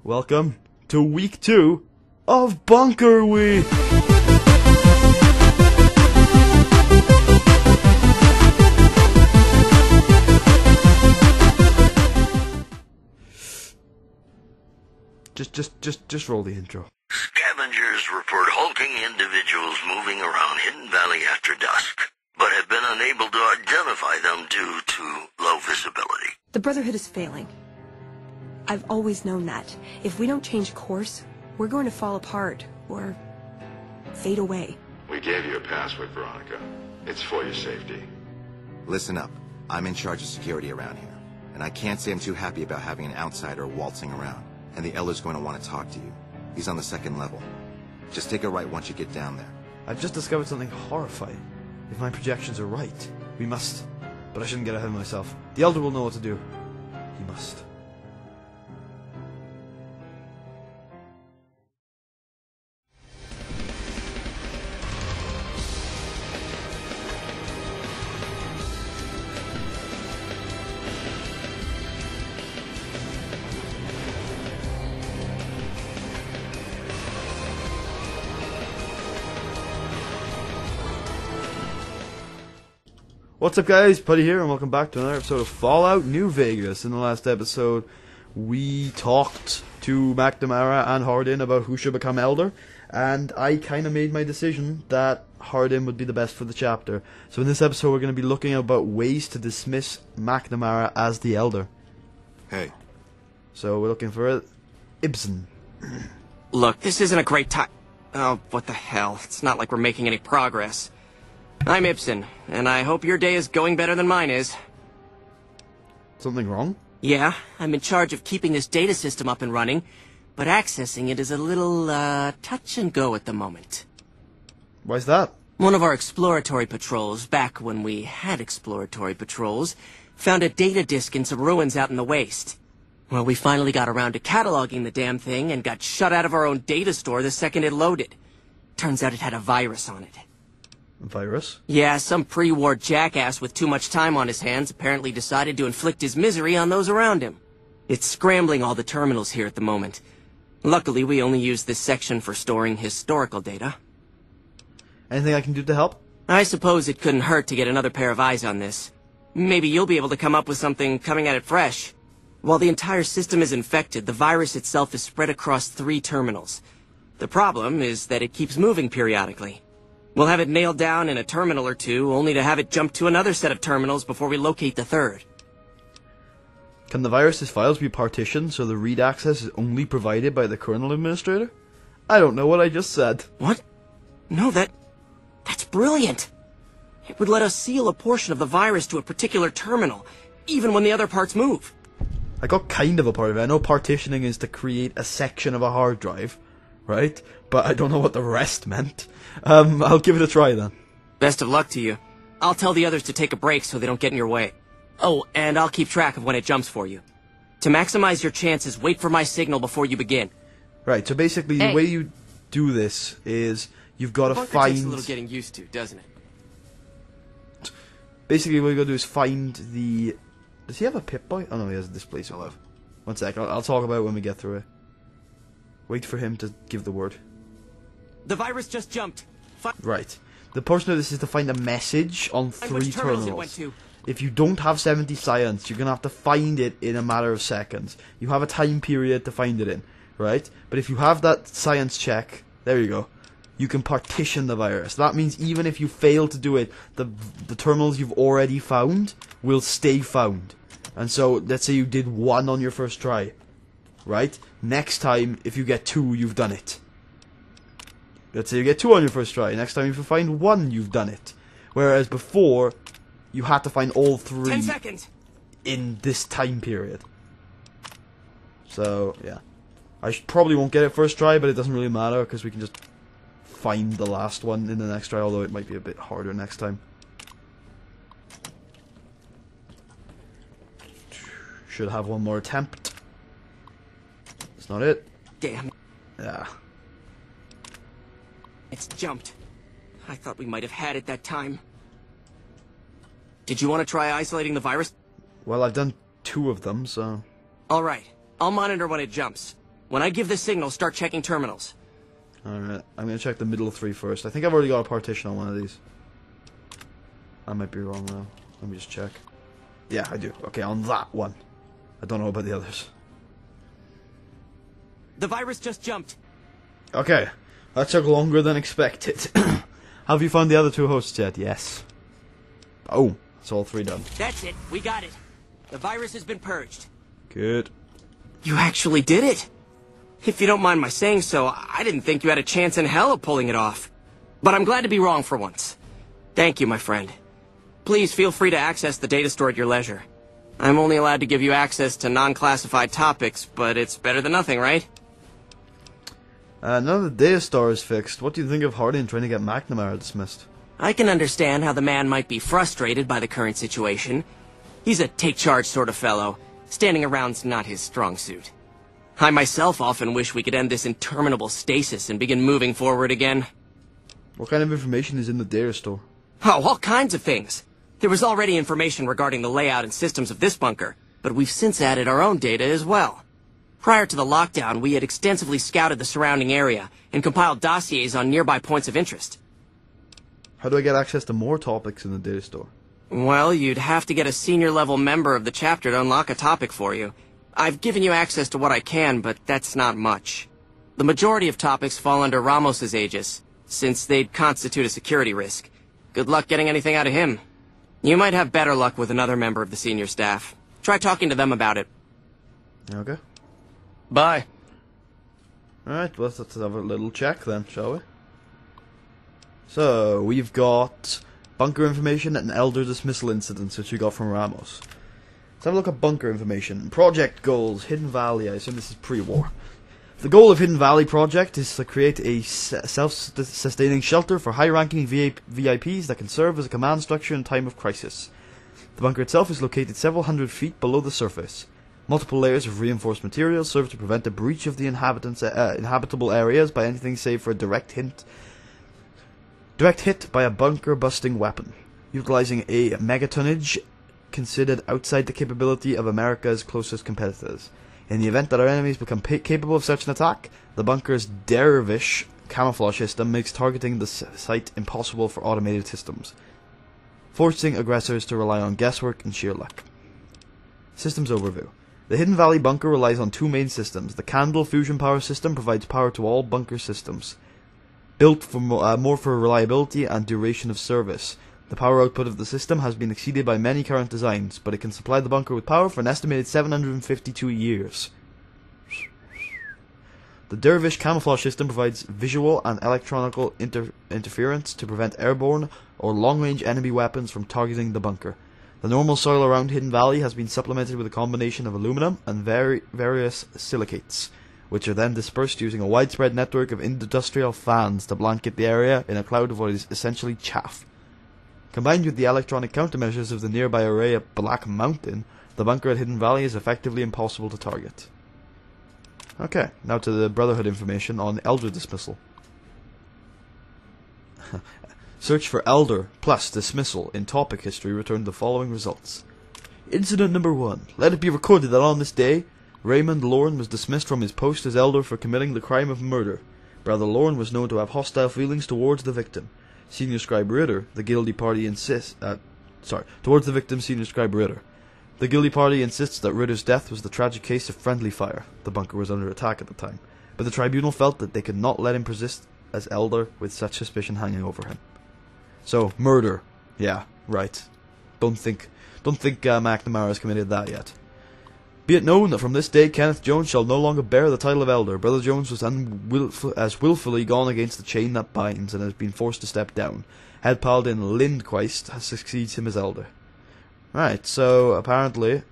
Welcome to week 2 of Bunker Week! Just roll the intro. Scavengers report hulking individuals moving around Hidden Valley after dusk, but have been unable to identify them due to low visibility. The Brotherhood is failing. I've always known that. If we don't change course, we're going to fall apart, or fade away. We gave you a password, Veronica. It's for your safety. Listen up. I'm in charge of security around here, and I can't say I'm too happy about having an outsider waltzing around. And the Elder's going to want to talk to you. He's on the 2nd level. Just take a right once you get down there. I've just discovered something horrifying. If my projections are right, we must... But I shouldn't get ahead of myself. The Elder will know what to do. He must. What's up guys, Putty here and welcome back to another episode of Fallout New Vegas. In the last episode, we talked to McNamara and Hardin about who should become Elder, and I kind of made my decision that Hardin would be the best for the chapter. So in this episode we're going to be looking about ways to dismiss McNamara as the Elder. Hey. So we're looking for Ibsen. Look, this isn't a great time. Oh, what the hell. It's not like we're making any progress. I'm Ibsen, and I hope your day is going better than mine is. Something wrong? Yeah, I'm in charge of keeping this data system up and running, but accessing it is a little, touch and go at the moment. Why's that? One of our exploratory patrols, back when we had exploratory patrols, found a data disk in some ruins out in the waste. Well, we finally got around to cataloging the damn thing and got shut out of our own data store the second it loaded. Turns out it had a virus on it. Virus? Yeah, some pre-war jackass with too much time on his hands apparently decided to inflict his misery on those around him. It's scrambling all the terminals here at the moment. Luckily, we only use this section for storing historical data. Anything I can do to help? I suppose it couldn't hurt to get another pair of eyes on this. Maybe you'll be able to come up with something coming at it fresh. While the entire system is infected, the virus itself is spread across 3 terminals. The problem is that it keeps moving periodically. We'll have it nailed down in a terminal or 2, only to have it jump to another set of terminals before we locate the 3rd. Can the virus's files be partitioned so the read access is only provided by the kernel administrator? I don't know what I just said. What? No, that's brilliant. It would let us seal a portion of the virus to a particular terminal, even when the other parts move. I got kind of a part of it. I know partitioning is to create a section of a hard drive, right? But I don't know what the rest meant. I'll give it a try then. Best of luck to you. I'll tell the others to take a break so they don't get in your way. Oh, and I'll keep track of when it jumps for you. To maximize your chances, wait for my signal before you begin. Right, so basically the way you do this is you've got to find... Takes a little getting used to, doesn't it? Basically what you got to do is find the... Does he have a Pip-Boy? Oh no, he has a display. So one sec, I'll talk about it when we get through it. Wait for him to give the word. The virus just jumped. Right. The portion of this is to find a message on 3 terminals. It went to? If you don't have 70 science, you're going to have to find it in a matter of seconds. You have a time period to find it in, right? But if you have that science check, there you go. You can partition the virus. That means even if you fail to do it, the terminals you've already found will stay found. And so, let's say you did 1 on your first try, right? Next time, if you get 2, you've done it. Let's say you get 2 on your first try. Next time if you find 1, you've done it. Whereas before, you had to find all 3 10 seconds. In this time period. So, yeah. I probably won't get it first try, but it doesn't really matter, because we can just find the last one in the next try, although it might be a bit harder next time. Should have one more attempt. That's not it. Damn. Yeah. It's jumped. I thought we might have had it that time. Did you want to try isolating the virus? Well, I've done 2 of them, so... Alright. I'll monitor when it jumps. When I give the signal, start checking terminals. Alright, I'm gonna check the middle three first. I think I've already got a partition on one of these. I might be wrong though. Let me just check. Yeah, I do. Okay, on that one. I don't know about the others. The virus just jumped. Okay, that took longer than expected. Have you found the other two hosts yet? Yes. Oh, it's all three done. That's it. We got it. The virus has been purged. Good. You actually did it. If you don't mind my saying so, I didn't think you had a chance in hell of pulling it off. But I'm glad to be wrong for once. Thank you, my friend. Please feel free to access the data store at your leisure. I'm only allowed to give you access to non-classified topics, but it's better than nothing, right? Now that the data store is fixed, what do you think of Hardy and trying to get McNamara dismissed? I can understand how the man might be frustrated by the current situation. He's a take-charge sort of fellow. Standing around's not his strong suit. I myself often wish we could end this interminable stasis and begin moving forward again. What kind of information is in the data store? Oh, all kinds of things. There was already information regarding the layout and systems of this bunker, but we've since added our own data as well. Prior to the lockdown, we had extensively scouted the surrounding area and compiled dossiers on nearby points of interest. How do I get access to more topics in the data store? Well, you'd have to get a senior-level member of the chapter to unlock a topic for you. I've given you access to what I can, but that's not much. The majority of topics fall under Ramos's aegis, since they'd constitute a security risk. Good luck getting anything out of him. You might have better luck with another member of the senior staff. Try talking to them about it. Okay. Bye. Alright, well, let's have a little check then, shall we? So, we've got bunker information and elder dismissal incidents, which we got from Ramos. Let's have a look at bunker information. Project goals, Hidden Valley. I assume this is pre-war. The goal of Hidden Valley Project is to create a self-sustaining shelter for high-ranking VIPs that can serve as a command structure in time of crisis. The bunker itself is located several hundred feet below the surface. Multiple layers of reinforced material serve to prevent a breach of the inhabitable areas by anything save for a direct hit by a bunker-busting weapon. Utilizing a megatonnage considered outside the capability of America's closest competitors. In the event that our enemies become capable of such an attack, the bunker's dervish camouflage system makes targeting the site impossible for automated systems, forcing aggressors to rely on guesswork and sheer luck. Systems overview. The Hidden Valley bunker relies on two main systems. The Candle fusion power system provides power to all bunker systems, built for more for reliability and duration of service. The power output of the system has been exceeded by many current designs, but it can supply the bunker with power for an estimated 752 years. The Dervish camouflage system provides visual and electronical interference to prevent airborne or long-range enemy weapons from targeting the bunker. The normal soil around Hidden Valley has been supplemented with a combination of aluminum and various silicates, which are then dispersed using a widespread network of industrial fans to blanket the area in a cloud of what is essentially chaff. Combined with the electronic countermeasures of the nearby array at Black Mountain, the bunker at Hidden Valley is effectively impossible to target. Okay, now to the Brotherhood information on Elder dismissal. Search for Elder plus dismissal in topic history returned the following results. Incident number 1. Let it be recorded that on this day, Raymond Lorne was dismissed from his post as Elder for committing the crime of murder. Brother Lorne was known to have hostile feelings towards the victim. Senior Scribe Ritter, the guilty party towards the victim, Senior Scribe Ritter. The guilty party insists that Ritter's death was the tragic case of friendly fire. The bunker was under attack at the time, but the tribunal felt that they could not let him persist as Elder with such suspicion hanging over him. So, murder. Yeah, right. Don't think McNamara has committed that yet. Be it known that from this day Kenneth Jones shall no longer bear the title of Elder. Brother Jones was willfully gone against the chain that binds and has been forced to step down. Head Paladin Lindquist has succeeds him as Elder. Right, so apparently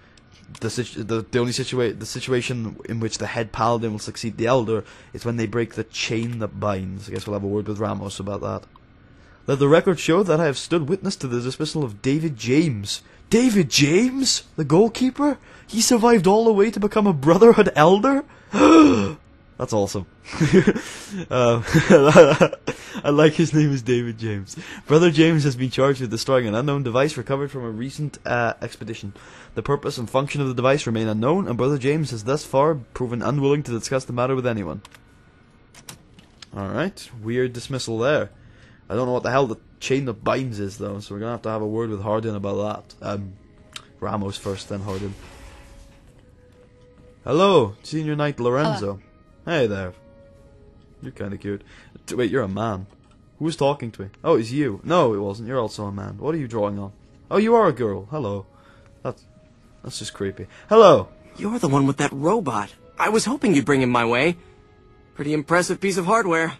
the situation in which the Head Paladin will succeed the Elder is when they break the chain that binds. I guess we'll have a word with Ramos about that. Let the record show that I have stood witness to the dismissal of David James. David James? The goalkeeper? He survived all the way to become a Brotherhood Elder? That's awesome. I like his name is David James. Brother James has been charged with destroying an unknown device recovered from a recent expedition. The purpose and function of the device remain unknown, and Brother James has thus far proven unwilling to discuss the matter with anyone. Alright, weird dismissal there. I don't know what the hell the chain that binds is, though, so we're going to have a word with Hardin about that. Ramos first, then Hardin. Hello, Senior Knight Lorenzo. Hey there. You're kind of cute. Wait, you're a man. Who was talking to me? Oh, it's you. No, it wasn't. You're also a man. What are you drawing on? Oh, you are a girl. Hello. That's just creepy. Hello. You're the one with that robot. I was hoping you'd bring him my way. Pretty impressive piece of hardware.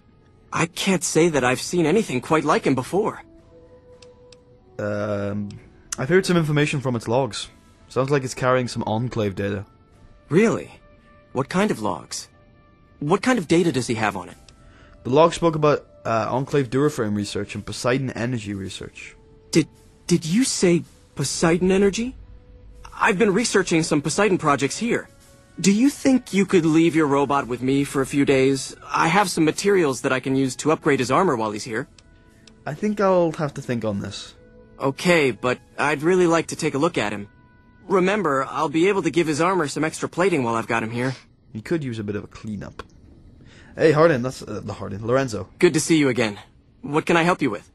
I can't say that I've seen anything quite like him before. I've heard some information from its logs. Sounds like it's carrying some Enclave data. Really? What kind of logs? What kind of data does he have on it? The log spoke about Enclave Duraframe research and Poseidon energy research. Did you say Poseidon energy? I've been researching some Poseidon projects here. Do you think you could leave your robot with me for a few days? I have some materials that I can use to upgrade his armor while he's here. I think I'll have to think on this. Okay, but I'd really like to take a look at him. Remember, I'll be able to give his armor some extra plating while I've got him here. He could use a bit of a cleanup. Hey, Hardin, that's Lorenzo. Good to see you again. What can I help you with?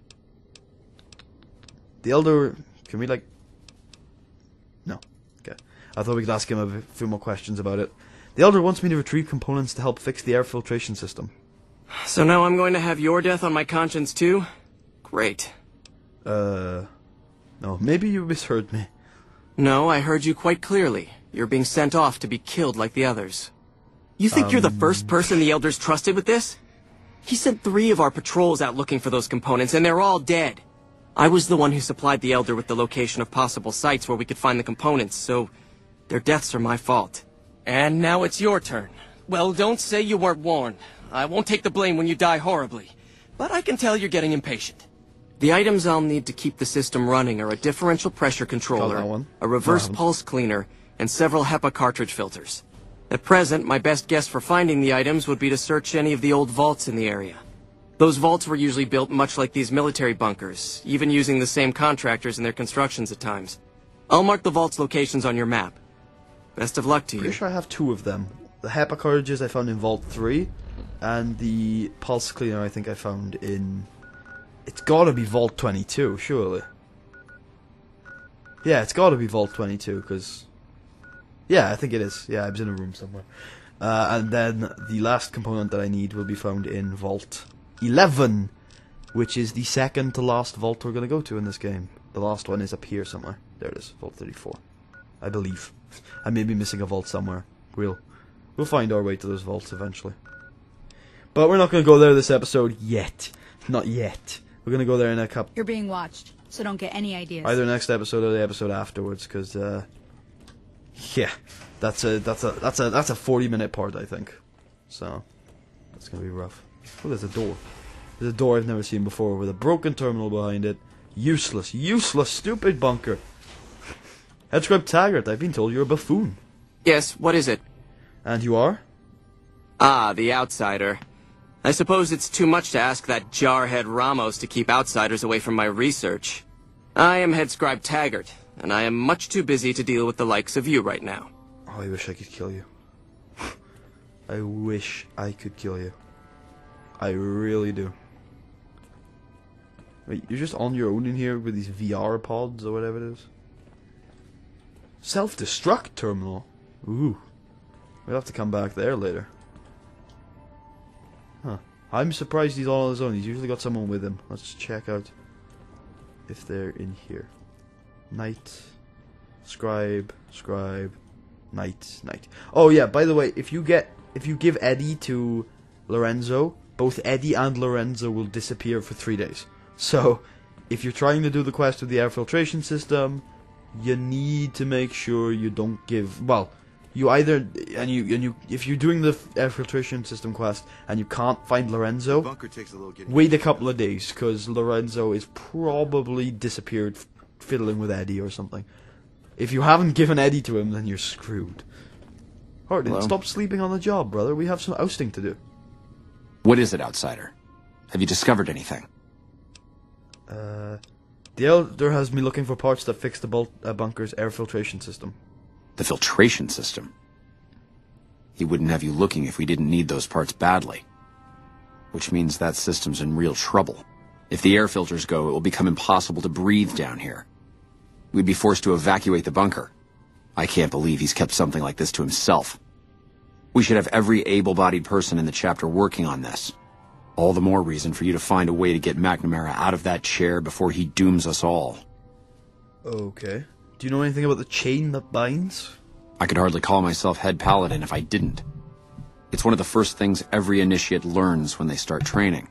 The Elder, can we No. Okay. I thought we could ask him a few more questions about it. The Elder wants me to retrieve components to help fix the air filtration system. So now I'm going to have your death on my conscience too? Great. No, maybe you misheard me. No, I heard you quite clearly. You're being sent off to be killed like the others. You think you're the first person the Elders trusted with this? He sent 3 of our patrols out looking for those components, and they're all dead. I was the one who supplied the Elder with the location of possible sites where we could find the components, so their deaths are my fault. And now it's your turn. Well, don't say you weren't warned. I won't take the blame when you die horribly, but I can tell you're getting impatient. The items I'll need to keep the system running are a differential pressure controller, a reverse pulse cleaner, and several HEPA cartridge filters. At present, my best guess for finding the items would be to search any of the old vaults in the area. Those vaults were usually built much like these military bunkers, even using the same contractors in their constructions at times. I'll mark the vault's locations on your map. Best of luck to you. Pretty sure I have 2 of them. The HEPA cartridges I found in Vault 3, and the pulse cleaner I think I found in... It's gotta be Vault 22, surely. Yeah, it's gotta be Vault 22, because... Yeah, I think it is. Yeah, I was in a room somewhere. And then the last component that I need will be found in Vault 11, which is the second to last vault we're going to go to in this game. The last one is up here somewhere. There it is, Vault 34. I believe. I may be missing a vault somewhere. We'll find our way to those vaults eventually. But we're not going to go there this episode yet. Not yet. We're going to go there in a couple... You're being watched, so don't get any ideas. Either next episode or the episode afterwards, because... yeah, that's a 40-minute part, I think. So that's gonna be rough. Oh, there's a door. There's a door I've never seen before with a broken terminal behind it. Useless, stupid bunker. Headscribe Taggart, I've been told you're a buffoon. Yes, what is it? And you are? Ah, the outsider. I suppose it's too much to ask that jarhead Ramos to keep outsiders away from my research. I am Headscribe Taggart, and I am much too busy to deal with the likes of you right now. Oh, I wish I could kill you. I wish I could kill you. I really do. Wait, you're just on your own in here with these VR pods or whatever it is? Self-destruct terminal? Ooh. We'll have to come back there later. Huh. I'm surprised he's all on his own. He's usually got someone with him. Let's check out if they're in here. Knight, scribe, knight. Oh yeah, by the way, if you give Eddie to Lorenzo, both Eddie and Lorenzo will disappear for 3 days. So, if you're trying to do the quest with the air filtration system, you need to make sure you don't give... Well, you either... if you're doing the air filtration system quest and you can't find Lorenzo, wait a couple of days, because Lorenzo is probably disappeared fiddling with Eddie or something. If you haven't given Eddie to him, then you're screwed. Hardin, Hello? stop sleeping on the job, brother. We have some ousting to do. What is it, Outsider? Have you discovered anything? The Elder has me looking for parts that fix the bunker's air filtration system. The filtration system? He wouldn't have you looking if we didn't need those parts badly. Which means that system's in real trouble. If the air filters go, it will become impossible to breathe down here. We'd be forced to evacuate the bunker. I can't believe he's kept something like this to himself. We should have every able-bodied person in the chapter working on this. All the more reason for you to find a way to get McNamara out of that chair before he dooms us all. Okay. Do you know anything about the chain that binds? I could hardly call myself head paladin if I didn't. It's one of the first things every initiate learns when they start training.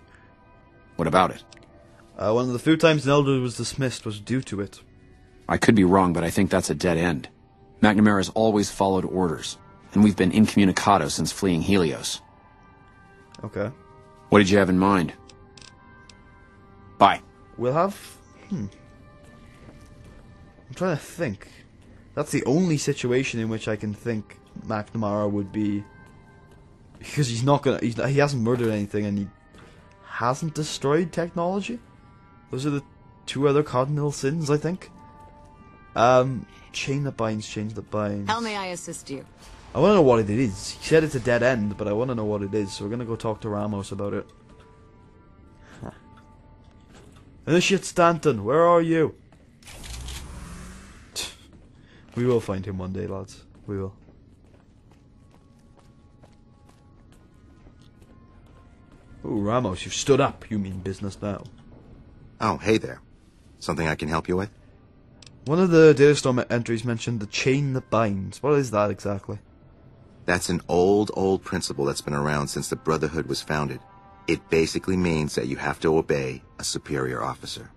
What about it? One of the few times an Elder was dismissed was due to it. I could be wrong, but I think that's a dead end. McNamara's always followed orders, and we've been incommunicado since fleeing Helios. Okay. What did you have in mind? Bye. We'll have... I'm trying to think. That's the only situation in which I can think McNamara would be... Because he's not gonna... he hasn't murdered anything, and he hasn't destroyed technology? Those are the two other cardinal sins, I think. Chain that binds, change that binds. How may I assist you? I want to know what it is. He said it's a dead end, but I want to know what it is, so we're going to go talk to Ramos about it. Huh. Initiate Stanton, where are you? We will find him one day, lads. We will. Ooh, Ramos, you've stood up. You mean business now. Oh, hey there. Something I can help you with? One of the data store entries mentioned the chain that binds. What is that exactly? That's an old principle that's been around since the Brotherhood was founded. It basically means that you have to obey a superior officer.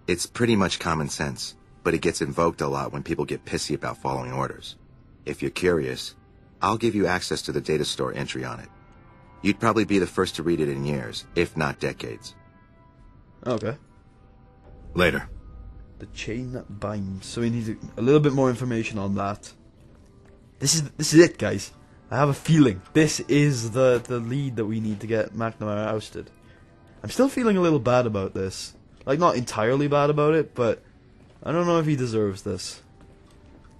It's pretty much common sense, but it gets invoked a lot when people get pissy about following orders. If you're curious, I'll give you access to the data store entry on it. You'd probably be the first to read it in years, if not decades. Okay. Later. The chain that binds. So we need a little bit more information on that. This is it, guys. I have a feeling this is the lead that we need to get McNamara ousted. I'm still feeling a little bad about this. Like, not entirely bad about it, but I don't know if he deserves this.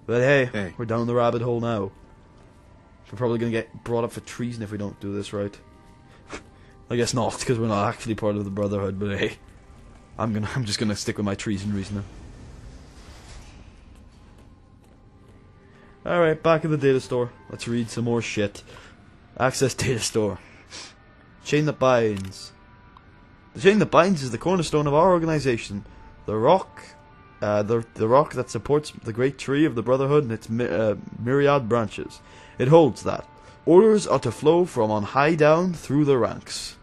But hey, we're down the rabbit hole now. We're probably going to get brought up for treason if we don't do this right. I guess not, because we're not actually part of the Brotherhood, but hey. I'm just gonna stick with my treason reasoning. Alright, back in the data store. Let's read some more shit. Access data store. Chain that binds. The chain that binds is the cornerstone of our organization. The rock that supports the great tree of the Brotherhood and its myriad branches. It holds that orders are to flow from on high down through the ranks.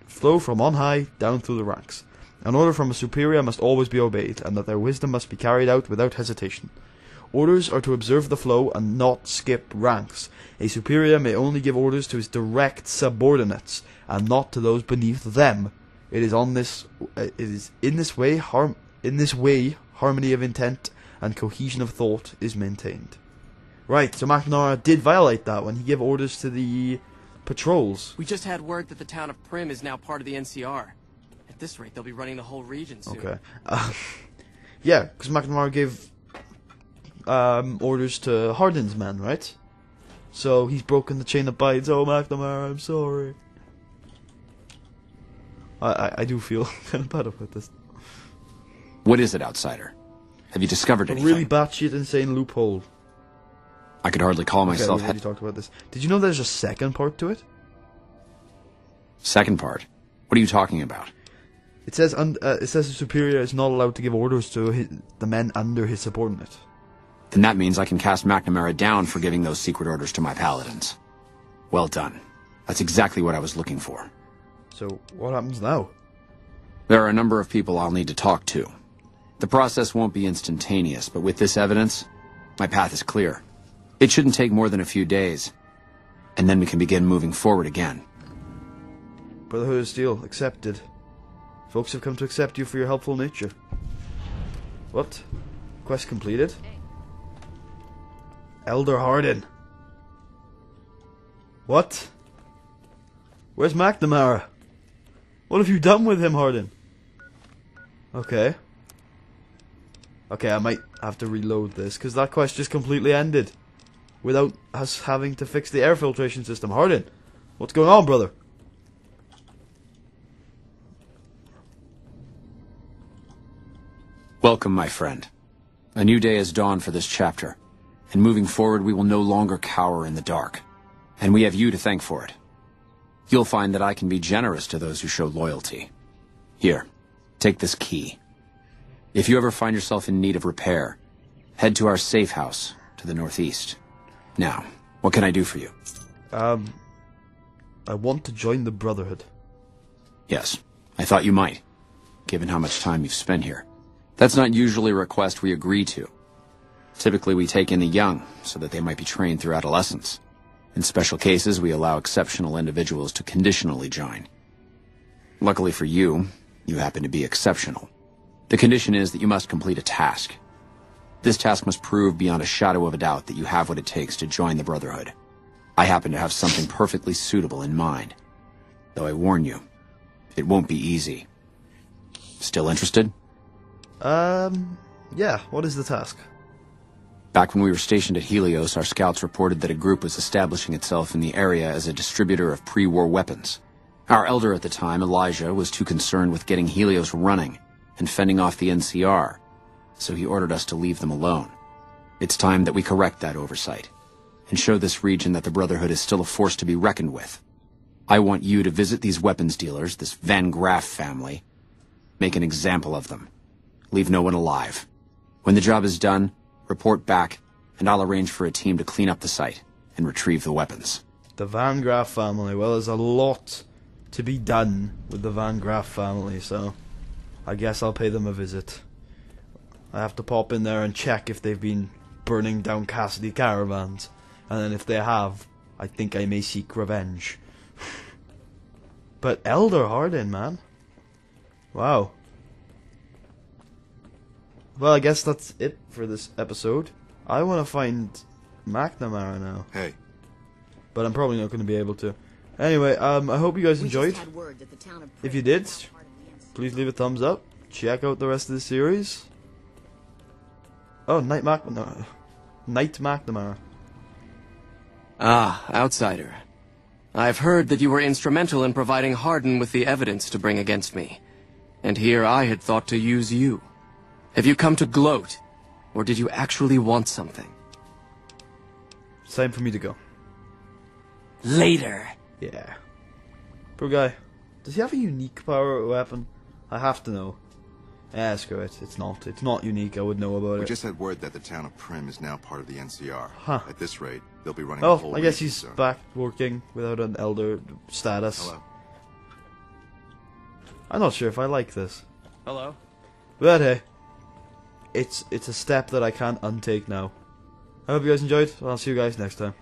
Flow from on high down through the ranks. An order from a superior must always be obeyed, and that their wisdom must be carried out without hesitation. Orders are to observe the flow and not skip ranks. A superior may only give orders to his direct subordinates, and not to those beneath them. It is in this way harmony of intent and cohesion of thought is maintained. Right, so McNamara did violate that when he gave orders to the patrols. We just had word that the town of Prim is now part of the NCR. At this rate, they'll be running the whole region soon. Okay. Yeah, because McNamara gave orders to Hardin's men, right? So he's broken the chain that binds. Oh, McNamara, I'm sorry. I do feel kind of bad about this. What is it, Outsider? Have you discovered anything? A really batshit insane loophole. I could hardly call myself... Okay, we already talked about this. Did you know there's a second part to it? Second part? What are you talking about? It says the superior is not allowed to give orders to the men under his subordinate. Then that means I can cast McNamara down for giving those secret orders to my paladins. Well done. That's exactly what I was looking for. So, what happens now? There are a number of people I'll need to talk to. The process won't be instantaneous, but with this evidence, my path is clear. It shouldn't take more than a few days. And then we can begin moving forward again. Brotherhood of Steel, accepted. Folks have come to accept you for your helpful nature. What? Quest completed? Elder Hardin. What? Where's McNamara? What have you done with him, Hardin? Okay. Okay, I might have to reload this, because that quest just completely ended. Without us having to fix the air filtration system. Hardin, what's going on, brother? Welcome, my friend. A new day has dawned for this chapter, and moving forward we will no longer cower in the dark. And we have you to thank for it. You'll find that I can be generous to those who show loyalty. Here, take this key. If you ever find yourself in need of repair, head to our safe house to the northeast. Now, what can I do for you? I want to join the Brotherhood. Yes, I thought you might, given how much time you've spent here. That's not usually a request we agree to. Typically we take in the young, so that they might be trained through adolescence. In special cases, we allow exceptional individuals to conditionally join. Luckily for you, you happen to be exceptional. The condition is that you must complete a task. This task must prove beyond a shadow of a doubt that you have what it takes to join the Brotherhood. I happen to have something perfectly suitable in mind. Though I warn you, it won't be easy. Still interested? Yeah, what is the task? Back when we were stationed at Helios, our scouts reported that a group was establishing itself in the area as a distributor of pre-war weapons. Our elder at the time, Elijah, was too concerned with getting Helios running and fending off the NCR, so he ordered us to leave them alone. It's time that we correct that oversight, and show this region that the Brotherhood is still a force to be reckoned with. I want you to visit these weapons dealers, this Van Graff family, make an example of them. Leave no one alive. When the job is done, report back, and I'll arrange for a team to clean up the site and retrieve the weapons. The Van Graff family. Well, there's a lot to be done with the Van Graff family, so I guess I'll pay them a visit. I have to pop in there and check if they've been burning down Cassidy caravans. And then if they have, I think I may seek revenge. But Elder Hardin, man. Wow. Well, I guess that's it for this episode. I want to find McNamara now. Hey. But I'm probably not going to be able to. Anyway, I hope you guys enjoyed. If you did, please leave a thumbs up. Check out the rest of the series. Oh, Knight McNamara. Ah, outsider. I've heard that you were instrumental in providing Hardin with the evidence to bring against me. And here I had thought to use you. Have you come to gloat? Or did you actually want something? It's time for me to go. Later. Yeah. Poor guy. Does he have a unique power weapon? I have to know. Yeah, screw it. It's not. It's not unique. I would know about it. We just had word that the town of Prim is now part of the NCR. Huh. At this rate, they'll be running the whole I guess region, he's so. back working without an elder status. Hello. I'm not sure if I like this. Hello. But hey, it's a step that I can't untake now. I hope you guys enjoyed. I'll see you guys next time.